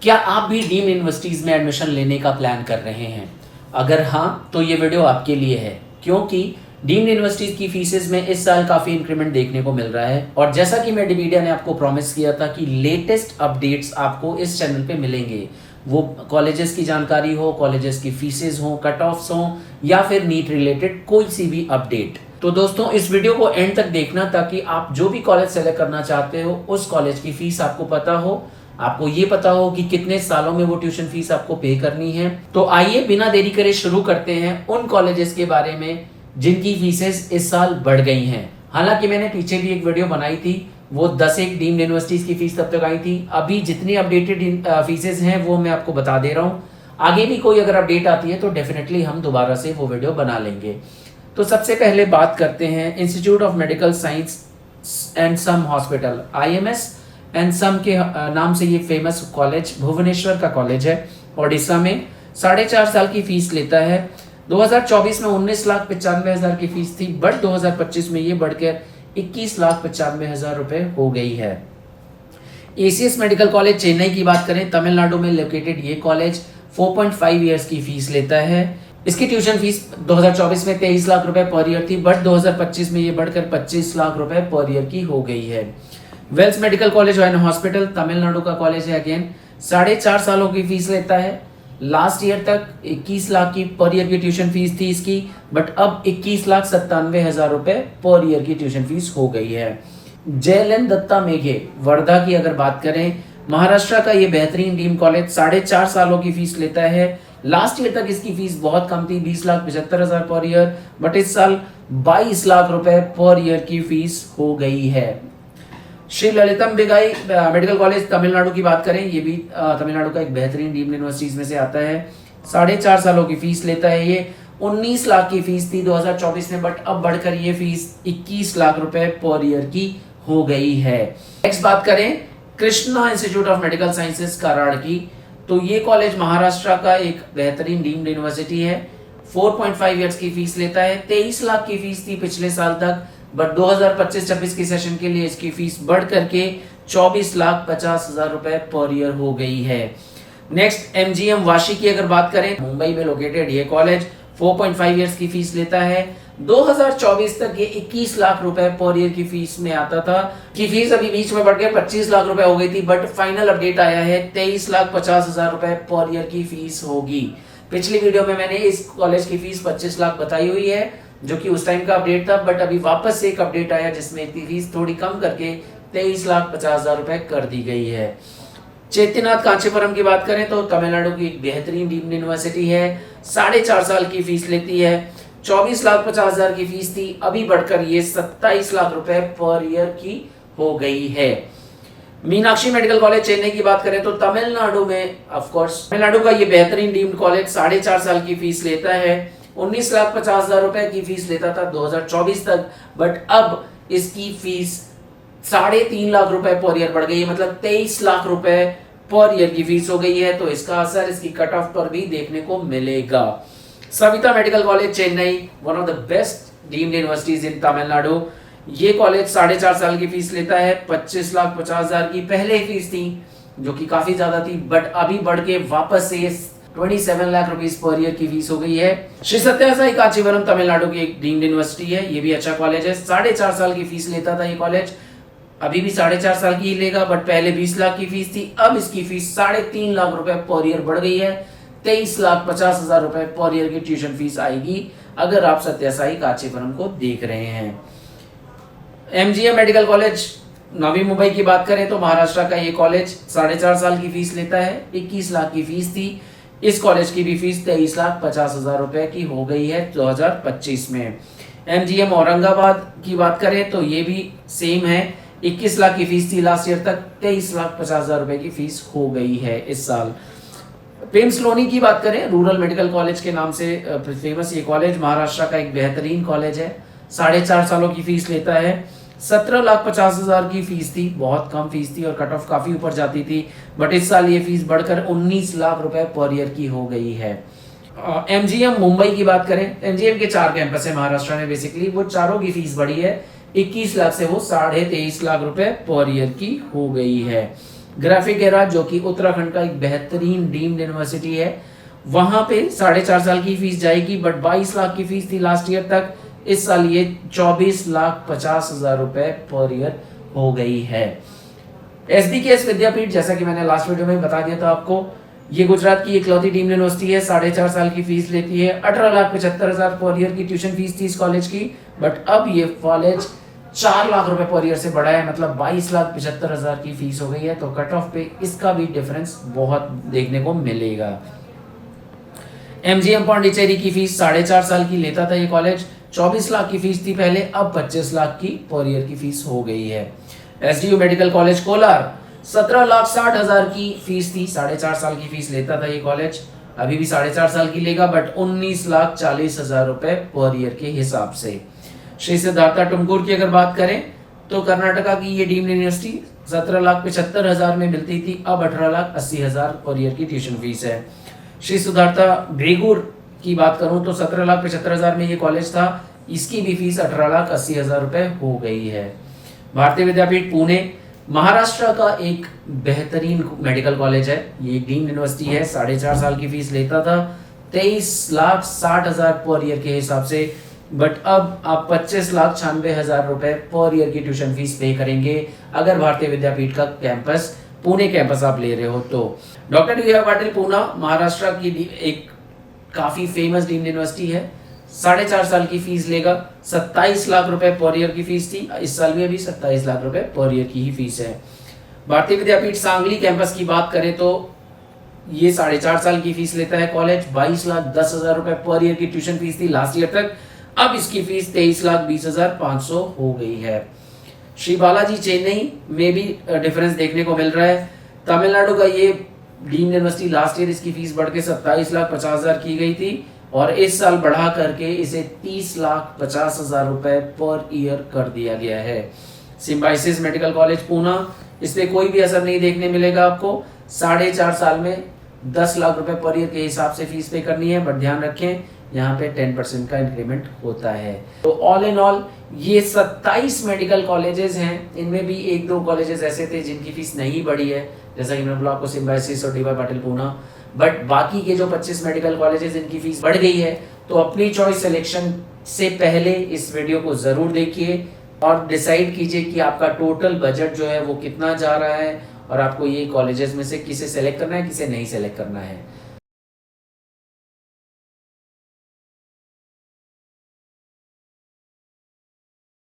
क्या आप भी डीम्ड यूनिवर्सिटीज़ में एडमिशन लेने का प्लान कर रहे हैं? अगर हाँ, तो ये वीडियो आपके लिए है, क्योंकि डीम्ड यूनिवर्सिटीज़ की फीसेस में इस साल काफ़ी इंक्रीमेंट देखने को मिल रहा है। और जैसा कि मीडिया ने आपको प्रॉमिस किया था कि लेटेस्ट अपडेट्स आपको इस चैनल पे मिलेंगे, वो कॉलेजेस की जानकारी हो, कॉलेजेस की फीसेस हो, कट ऑफ्स हो, या फिर नीट रिलेटेड कोई सी भी अपडेट। तो दोस्तों, इस वीडियो को एंड तक देखना ताकि आप जो भी कॉलेज सेलेक्ट करना चाहते हो उस कॉलेज की फीस आपको पता हो, आपको ये पता हो कि कितने सालों में वो ट्यूशन फीस आपको पे करनी है। तो आइए बिना देरी करे शुरू करते हैं उन कॉलेजेस के बारे में जिनकी फीसेस इस साल बढ़ गई हैं। हालांकि मैंने पीछे भी एक वीडियो बनाई थी, वो 10 एक डीम्ड यूनिवर्सिटीज की फीस तब तक आई थी। अभी जितनी अपडेटेड फीसेस हैं वो मैं आपको बता दे रहा हूँ। आगे भी कोई अगर अपडेट आती है तो डेफिनेटली हम दोबारा से वो वीडियो बना लेंगे। तो सबसे पहले बात करते हैं institute of medical science and SUM hospital, IMS and SUM के नाम से ये फेमस कॉलेज भुवनेश्वर का कॉलेज है, ओडिशा में। 4.5 साल की फीस लेता है। 2024 में 19,95,000 की फीस थी, बट 2025 में ये बढ़कर 21,95,000 रुपए हो गई है। ACS मेडिकल कॉलेज चेन्नई की बात करें, तमिलनाडु में लोकेटेड ये कॉलेज 4.5 ईयर्स की फीस लेता है। इसकी ट्यूशन फीस 2024 में 23 लाख रुपए पर ईयर थी, बट 2025 में ये बढ़कर 25 लाख रुपए पर ईयर की हो गई है। Vels medical college and hospital Tamil Nadu का कॉलेज है, अगेन 4.5 सालों की फीस लेता है। लास्ट ईयर तक 21 लाख की पर ईयर की ट्यूशन फीस थी इसकी, बट अब 21,97,000 रुपए पर ईयर की ट्यूशन फीस हो गई है। JLN दत्ता मेघे वर्धा की अगर बात करें, महाराष्ट्र का ये बेहतरीन डीम कॉलेज 4.5 सालों की फीस लेता है। लास्ट ईयर तक इसकी फीस बहुत कम थी, 20,75,000 पर ईयर, बट इस साल 22 लाख रुपए पर ईयर की फीस हो गई है। श्री ललितंबिगाई मेडिकल कॉलेज तमिलनाडु की बात करें, ये भी तमिलनाडु का एक बेहतरीन डीम्ड यूनिवर्सिटीज में से आता है। 4.5 सालों की फीस लेता है। ये 19 लाख की फीस थी 2024 में, बट अब बढ़कर ये फीस 21 लाख रुपए पर ईयर की हो गई है। नेक्स्ट बात करें Krishna institute of medical sciences Karad की, तो ये कॉलेज महाराष्ट्र का एक बेहतरीन डीम्ड यूनिवर्सिटी है। 4.5 ईयर्स की फीस लेता है। 23 लाख की फीस थी पिछले साल तक, बट 2025-26 की सेशन के लिए इसकी फीस बढ़ करके 24,50,000 रुपए पर ईयर हो गई है। नेक्स्ट MGM वाशी की अगर बात करें, मुंबई में लोकेटेड ये कॉलेज 4.5 ईयर्स की फीस लेता है। 2024 तक ये 21 लाख रुपए पर ईयर की फीस में आता था, कि फीस अभी बीच में बढ़ के 25 लाख रुपए हो गई थी, बट फाइनल अपडेट आया है 23,50,000 रुपए पर ईयर की फीस होगी। पिछली वीडियो में मैंने इस कॉलेज की फीस 25 लाख बताई हुई है, जो कि उस टाइम का अपडेट था, बट अभी वापस से एक अपडेट आया जिसमें फीस थोड़ी कम करके 23,50,000 रुपए कर दी गई है। चैत्यनाथ कांचीपुरम की बात करें तो तमिलनाडु की एक बेहतरीन डीम्ड यूनिवर्सिटी है। 4.5 साल की फीस लेती है। 24,50,000 की फीस थी, अभी बढ़कर ये 27 लाख रुपए पर ईयर की हो गई है। मीनाक्षी मेडिकल कॉलेज चेन्नई की बात करें तो तमिलनाडु में, ऑफ कोर्स तमिलनाडु का ये बेहतरीन डीम्ड कॉलेज 4.5 साल की फीस लेता है। 19,50,000 रुपए की फीस लेता था 2024 तक, बट अब इसकी फीस 3.5 लाख रुपए पर ईयर बढ़ गई है, मतलब 23 लाख रुपए पर ईयर की फीस हो गई है। तो इसका असर इसकी कट ऑफ पर भी देखने को मिलेगा। Savita medical college Chennai, one of the best deemed universities in Tamil Nadu. ये कॉलेज 4.5 साल की फीस लेता है। 25,50,000 की पहले फीस थी, जो कि काफी ज्यादा थी, बट अभी बढ़ के वापस से 27 लाख रुपीस पर ईयर की फीस हो गई है। श्री सत्यासाई कांचीपुरम तमिलनाडु की एक डीम्ड यूनिवर्सिटी है, ये भी अच्छा कॉलेज है। 4.5 साल की फीस लेता था ये कॉलेज, अभी भी 4.5 साल की ही लेगा, बट पहले 20 लाख की फीस थी, अब इसकी फीस 3.5 लाख रुपए पर ईयर बढ़ गई है। 23,50,000 रुपए पर ईयर की ट्यूशन फीस आएगी अगर आप सत्यासाई कांचीपुरम को देख रहे हैं। MGM medical college Navi Mumbai की बात करें तो महाराष्ट्र का ये कॉलेज 4.5 साल की फीस लेता है। 21 लाख की फीस थी। इस कॉलेज की भी फीस 23,50,000 रुपए की हो गई है 2025 में। MGM औरंगाबाद की बात करें तो ये भी सेम है। 21 लाख की फीस थी लास्ट ईयर तक, 23,50,000 रुपए की फीस हो गई है इस साल। पिम्स लोनी की बात करें, रूरल मेडिकल कॉलेज के नाम से फेमस ये कॉलेज महाराष्ट्र का एक बेहतरीन कॉलेज है। 4.5 सालों की फीस लेता है। 17,50,000 की फीस थी, बहुत कम फीस थी और कट ऑफ काफी ऊपर जाती थी, बट इस साल ये फीस बढ़कर 19 लाख रुपए पर ईयर की हो गई है। MGM मुंबई की बात करें, MGM के 4 कैंपस है महाराष्ट्र में, बेसिकली वो चारों की फीस बढ़ी है। 21 लाख से वो 23.5 लाख रुपए पर ईयर की हो गई है। ग्राफिक एरा जो कि उत्तराखंड का एक बेहतरीन डीम्ड यूनिवर्सिटी है, वहां पे 4.5 साल की फीस जाएगी, बट 22 लाख की फीस थी लास्ट ईयर तक। इस साल ये 24,50,000 रुपए पर ईयर हो गई है। SDKS विद्यापीठ, जैसा कि मैंने लास्ट वीडियो में बता दिया था आपको, ये गुजरात की इकलौती डीम्ड यूनिवर्सिटी है। 4.5 साल की फीस लेती है। 18,75,000 पर ईयर की ट्यूशन फीस थी इस कॉलेज की, बट अब ये कॉलेज 4 लाख रुपए पर ईयर से बढ़ा है, मतलब 22,75,000 की फीस हो गई है। तो कट ऑफ पे इसका भी डिफरेंस बहुत देखने को मिलेगा। MGM पांडिचेरी की फीस 4.5 साल की लेता था ये कॉलेज, 24 लाख की फीस थी पहले, अब 25 लाख की पर ईयर की फीस हो गई है। SDU मेडिकल कॉलेज कोलार 17,60,000 की फीस थी, 4.5 साल की फीस लेता था ये कॉलेज, अभी भी 4.5 साल की लेगा, बट 19,40,000 रुपए पर ईयर के हिसाब से। श्री सिद्धार्था टुमकुर की अगर बात करें तो कर्नाटका की ये डीम्ड यूनिवर्सिटी 17,75,000 में मिलती थी, अब 18,80,000 पर ईयर की ट्यूशन फीस है। श्री सिद्धार्था ग्रेगुर की बात करूं तो 17,75,000 में ये कॉलेज था, इसकी भी फीस 18,80,000 रुपए हो गई है। भारतीय विद्यापीठ पुणे महाराष्ट्र का एक बेहतरीन मेडिकल कॉलेज है, ये एक डीम्ड यूनिवर्सिटी है। 4.5 साल की फीस लेता था 23,60,000 पर ईयर के हिसाब से, बट अब आप 25,96,000 रुपए पर ईयर की ट्यूशन फीस पे करेंगे अगर भारतीय विद्यापीठ का कैंपस पुणे कैंपस आप ले रहे हो तो। डॉक्टर डी पाटिल पूना महाराष्ट्र की एक काफी फेमस डीम्ड यूनिवर्सिटी है। 4.5 साल की फीस लेगा, 27 लाख रुपए पर ईयर की फीस थी, इस साल भी अभी 27 लाख रुपए पर ईयर की ही फीस है। भारतीय विद्यापीठ सांगली कैंपस की बात करें तो ये 4.5 साल की फीस लेता है कॉलेज, 22,10,000 रुपए पर ईयर की ट्यूशन फीस थी लास्ट ईयर तक, अब इसकी फीस 23,20,500 हो गई है। श्री बालाजी चेन्नई में भी डिफरेंस देखने को मिल रहा है। तमिलनाडु का ये डीम्ड यूनिवर्सिटी लास्ट ईयर इसकी फीस बढ़ के 27,50,000 की गई थी, और इस साल बढ़ा करके इसे 30,50,000 रुपए पर ईयर कर दिया गया है। सिम्बाइसिस मेडिकल कॉलेज पूना, इस पे कोई भी असर नहीं देखने मिलेगा आपको। 4.5 साल में 10 लाख रुपए पर ईयर के हिसाब से फीस पे करनी है, बट ध्यान रखें यहाँ पे 10% का इंक्रीमेंट होता है। तो ऑल इन ऑल ये 27 मेडिकल कॉलेजेस हैं, इनमें भी 1-2 कॉलेजेस ऐसे थे जिनकी फीस नहीं बढ़ी है, जैसा कि मैंने बोला आपको सिम्बाइसिस और DY पाटिल पूना, बट बाकी के जो 25 मेडिकल कॉलेजेस इनकी फीस बढ़ गई है। तो अपनी चॉइस सिलेक्शन से पहले इस वीडियो को जरूर देखिए और डिसाइड कीजिए कि आपका टोटल बजट जो है वो कितना जा रहा है और आपको ये कॉलेजेस में से किसे सेलेक्ट करना है, किसे नहीं सेलेक्ट करना है।